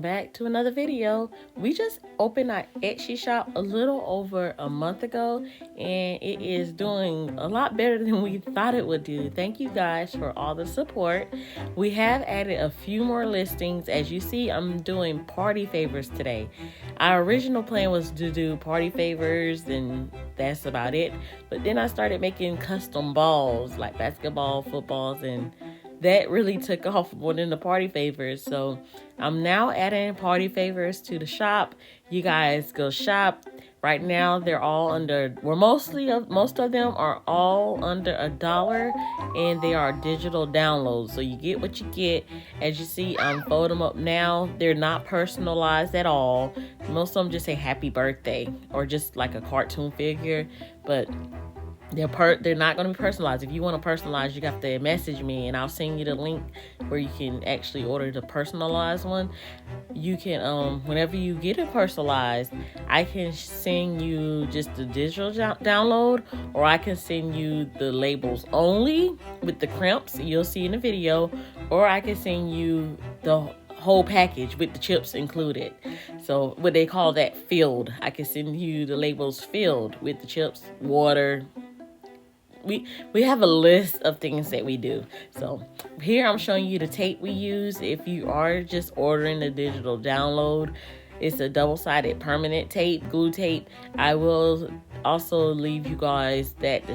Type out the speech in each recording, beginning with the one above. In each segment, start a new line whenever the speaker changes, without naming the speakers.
back to another video. We just opened our Etsy shop a little over a month ago, and it is doing a lot better than we thought it would do. Thank you guys for all the support. We have added a few more listings. As you see, I'm doing party favors today. Our original plan was to do party favors and that's about it, but then I started making custom balls like basketball, footballs, and that really took off more than the party favors. So I'm now adding party favors to the shop. You guys go shop. Right now they're all under, most of them are all under $1, and they are digital downloads. So you get what you get. As you see, I'm folding them up now. They're not personalized at all. Most of them just say happy birthday or just like a cartoon figure, but they're not going to be personalized. If you want to personalize, you got to message me and I'll send you the link where you can actually order the personalized one. You can, whenever you get it personalized, I can send you just the digital download, or I can send you the labels only with the crimps you'll see in the video, or I can send you the whole package with the chips included. So what they call that filled. I can send you the labels filled with the chips, water. We have a list of things that we do. So here I'm showing you the tape we use. If you are just ordering the digital download, it's a double-sided permanent tape, glue tape. I will also leave you guys that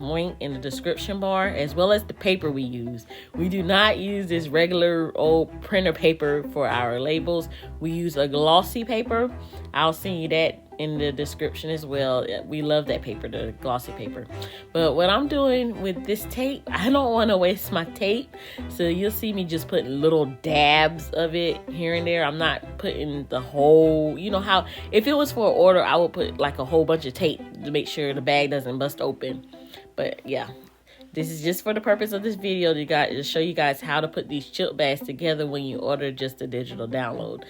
link in the description bar, as well as the paper we use. We do not use this regular old printer paper for our labels. We use a glossy paper. I'll send you that in the description as well. We love that paper, the glossy paper. But what I'm doing with this tape, I don't want to waste my tape, so you'll see me just putting little dabs of it here and there. I'm not putting the whole, you know how if it was for an order, I would put like a whole bunch of tape to make sure the bag doesn't bust open. But yeah, this is just for the purpose of this video to show you guys how to put these chip bags together when you order just a digital download.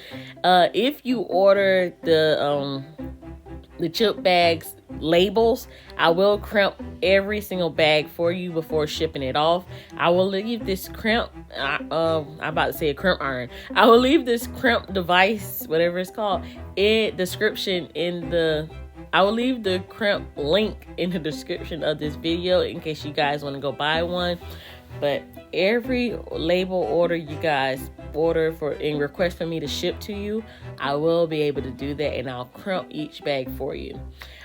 If you order the chip bags labels, I will crimp every single bag for you before shipping it off. I will leave this crimp, I'm about to say a crimp iron. I will leave this crimp device, whatever it's called, I will leave the crimp link in the description of this video in case you guys want to go buy one. But every label order you guys order for and request for me to ship to you, I will be able to do that, and I'll crimp each bag for you.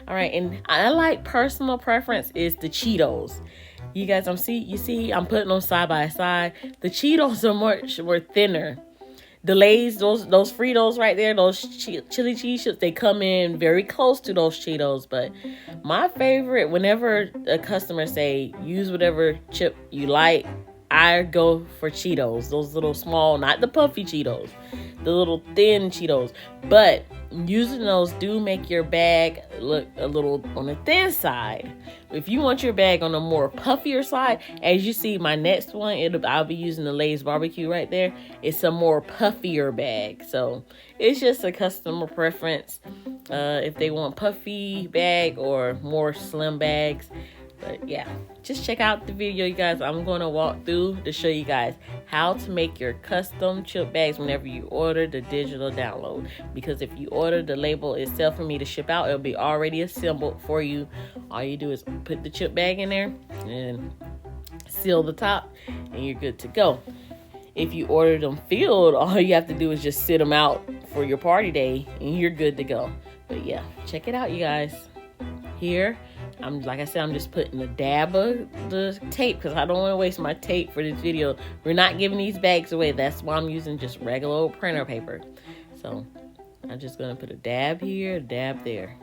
All right, and I like personal preference is the Cheetos. You guys, you see I'm putting them side by side. The Cheetos are much more thinner. The Lay's, those Fritos right there, those chili cheese chips, they come in very close to those Cheetos. But my favorite, whenever a customer say, use whatever chip you like, I go for Cheetos. Those little small, not the puffy Cheetos, the little thin Cheetos. But using those do make your bag look a little on the thin side. If you want your bag on the more puffier side, as you see my next one, I'll be using the Lay's barbecue right there. It's a more puffier bag. So it's just a customer preference. If they want puffy bag or more slim bags. But yeah, just check out the video, you guys. I'm going to walk through to show you guys how to make your custom chip bags whenever you order the digital download. Because if you order the label itself for me to ship out, it'll be already assembled for you. All you do is put the chip bag in there and seal the top, and you're good to go. If you order them filled, all you have to do is just sit them out for your party day, and you're good to go. But yeah, check it out, you guys. Here, like I said, I'm just putting a dab of the tape because I don't want to waste my tape for this video. We're not giving these bags away. That's why I'm using just regular old printer paper. So I'm just going to put a dab here, a dab there.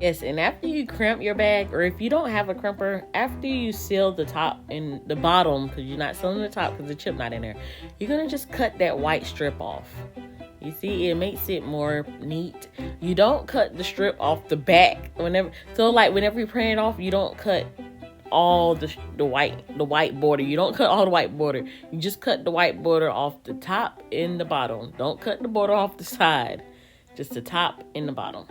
Yes, and after you crimp your bag, or if you don't have a crimper, after you seal the top and the bottom, because you're not sealing the top because the chip not in there, you're going to just cut that white strip off. You see, it makes it more neat. You don't cut the strip off the back whenever you print it off, you don't cut all the white border. You don't cut all the white border. You just cut the white border off the top and the bottom. Don't cut the border off the side. Just the top and the bottom.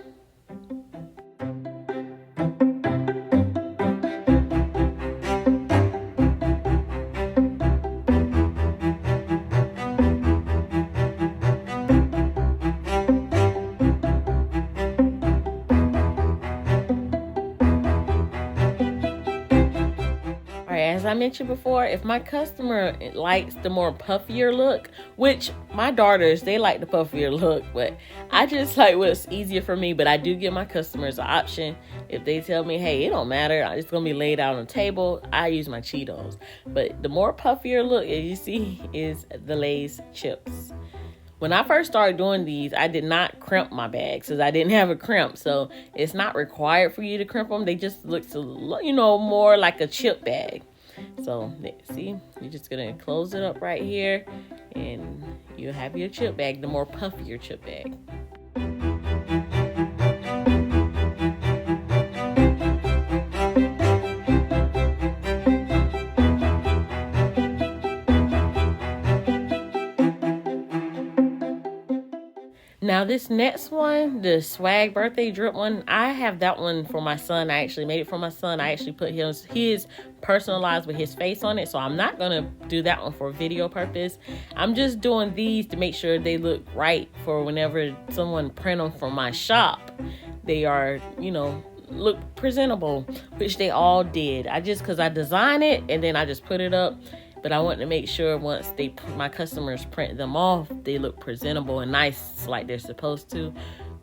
As I mentioned before, if my customer likes the more puffier look, which my daughters, they like the puffier look, but I just like what's easier for me. But I do give my customers an option. If they tell me, hey, it don't matter, it's going to be laid out on the table, I use my Cheetos. But the more puffier look, as you see, is the Lay's chips. When I first started doing these, I did not crimp my bags because I didn't have a crimp. So it's not required for you to crimp them. They just look, more like a chip bag. So see, you're just going to close it up right here and you'll have your chip bag, the more puffier chip bag. Now this next one, the swag birthday drip one, I have that one for my son. I actually made it for my son. I actually put his personalized with his face on it. So I'm not going to do that one for video purpose. I'm just doing these to make sure they look right for whenever someone print them from my shop. They are, look presentable, which they all did. Because I designed it and then I just put it up. But I want to make sure once my customers print them off, they look presentable and nice like they're supposed to,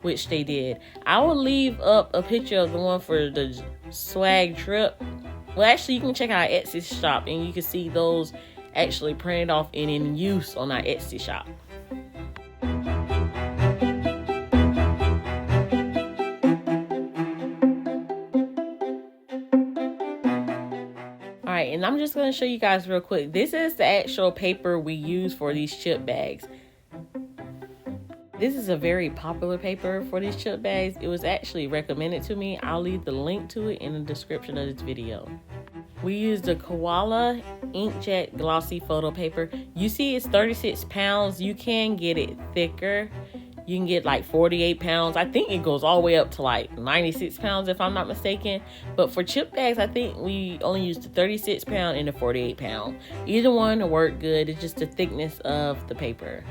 which they did. I will leave up a picture of the one for the swag drip. Well, actually, you can check out our Etsy shop and you can see those actually printed off and in use on our Etsy shop. And I'm just going to show you guys real quick. This is the actual paper we use for these chip bags. This is a very popular paper for these chip bags. It was actually recommended to me. I'll leave the link to it in the description of this video. We use the Koala Inkjet Glossy Photo Paper. You see it's 36 pounds. You can get it thicker. You can get like 48 pounds. I think it goes all the way up to like 96 pounds if I'm not mistaken. But for chip bags, I think we only use the 36 pound and the 48 pound. Either one will work good. It's just the thickness of the paper.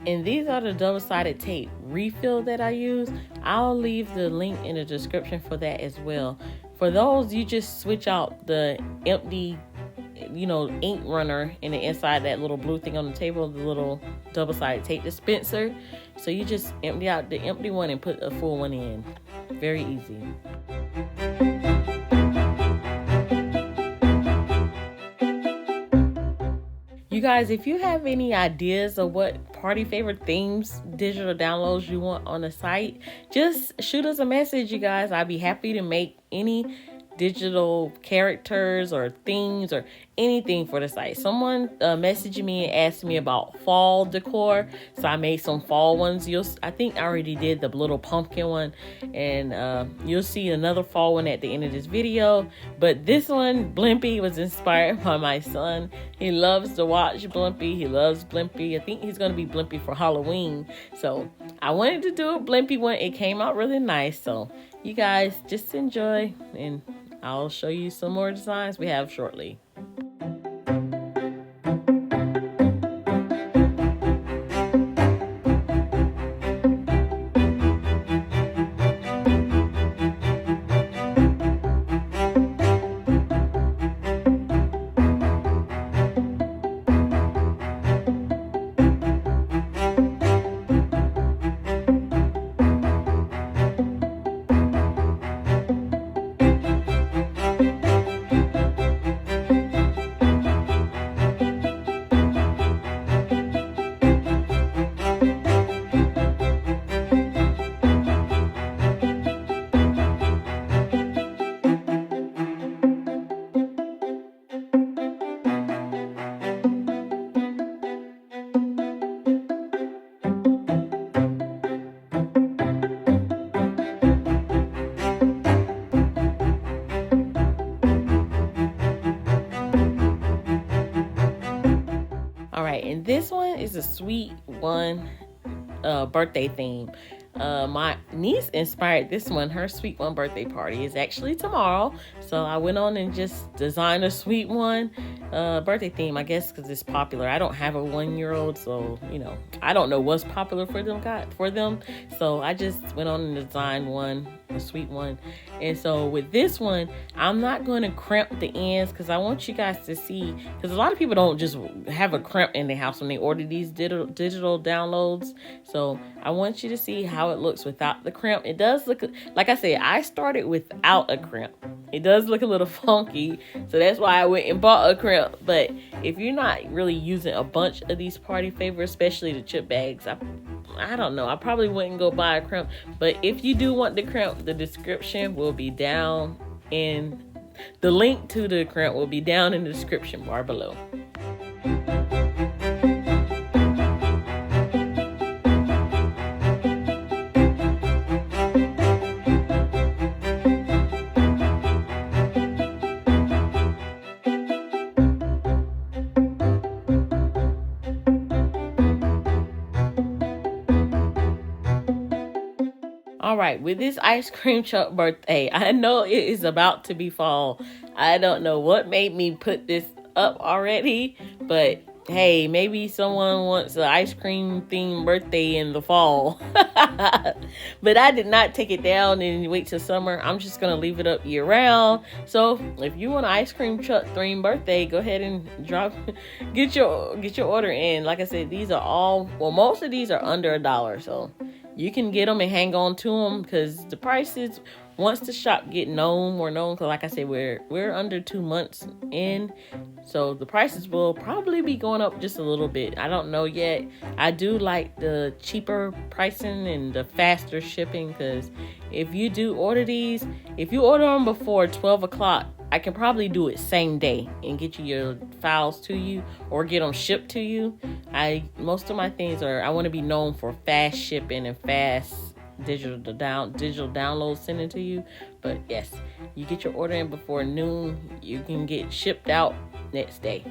And these are the double-sided tape refill that I use. I'll leave the link in the description for that as well. For those, you just switch out the empty, ink runner in the inside, that little blue thing on the table, the little double-sided tape dispenser. So you just empty out the empty one and put a full one in. Very easy. You guys, if you have any ideas of what party favorite themes, digital downloads you want on the site, just shoot us a message, you guys. I'd be happy to make any digital characters or themes or anything for the site. Someone messaged me and asked me about fall decor, so I made some fall ones. I think I already did the little pumpkin one, and you'll see another fall one at the end of this video. But this one, Blimpy, was inspired by my son. He loves to watch Blimpy. He loves Blimpy. I think he's going to be Blimpy for Halloween, so I wanted to do a Blimpy one. It came out really nice, so you guys just enjoy, and I'll show you some more designs we have shortly. is a sweet one birthday theme. My niece inspired this one. Her sweet one birthday party is actually tomorrow, so I went on and just designed a sweet one birthday theme, I guess, because it's popular. I don't have a 1-year-old, so I don't know what's popular for them. So I just went on and designed a sweet one. And so with this one, I'm not going to crimp the ends because I want you guys to see, because a lot of people don't just have a crimp in their house when they order these digital downloads. So I want you to see how it looks without the crimp. It does look, like I said, I started without a crimp. It does look a little funky, so that's why I went and bought a crimp. But if you're not really using a bunch of these party favors, especially the chip bags, I don't know, I probably wouldn't go buy a crimp. But if you do want the crimp, the description will be down in the link to the crimp will be down in the description bar below. All right, with this ice cream truck birthday, I know it is about to be fall. I don't know what made me put this up already, but hey, maybe someone wants an ice cream themed birthday in the fall. But I did not take it down and wait till summer. I'm just going to leave it up year round. So if you want an ice cream truck themed birthday, go ahead and get your order in. Like I said, these are most of these are under $1. So you can get them and hang on to them because the prices, once the shop get more known, because like I said, we're under 2 months in, so the prices will probably be going up just a little bit. I don't know yet. I do like the cheaper pricing and the faster shipping, because if you do order these, if you order them before 12 o'clock, I can probably do it same day and get you your files to you or get them shipped to you. Most of my things I want to be known for fast shipping and fast digital downloads sending to you. But yes, you get your order in before noon, you can get shipped out next day.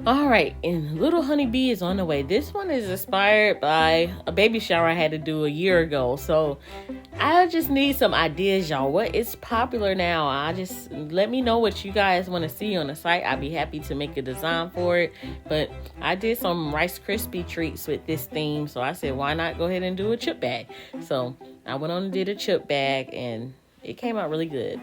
All right, and Little Honeybee is on the way. This one is inspired by a baby shower I had to do a year ago. So I just need some ideas, y'all. What is popular now? Let me know what you guys want to see on the site. I'd be happy to make a design for it. But I did some Rice Krispie treats with this theme. So I said, why not go ahead and do a chip bag? So I went on and did a chip bag, and it came out really good.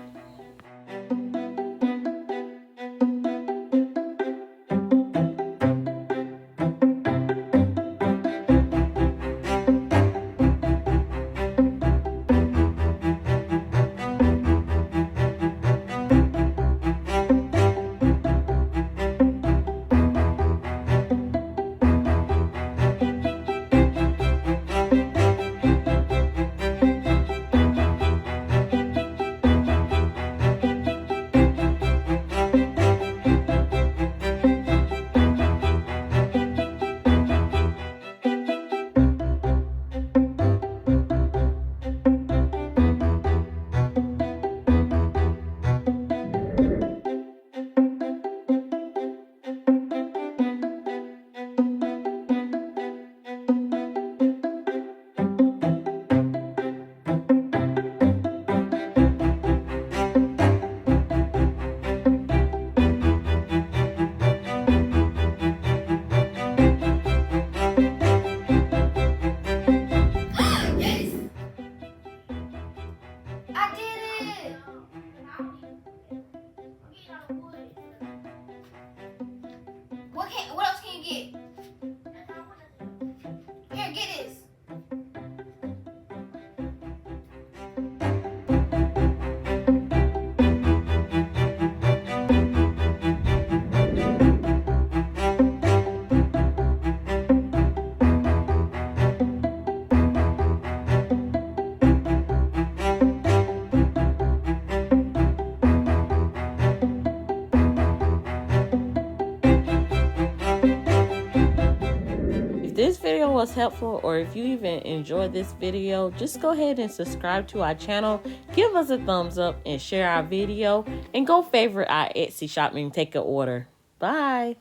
What else can you get? Here, get this.
If this video was helpful, or if you even enjoyed this video, just go ahead and subscribe to our channel, give us a thumbs up, and share our video, and go favorite our Etsy shop and take an order. Bye.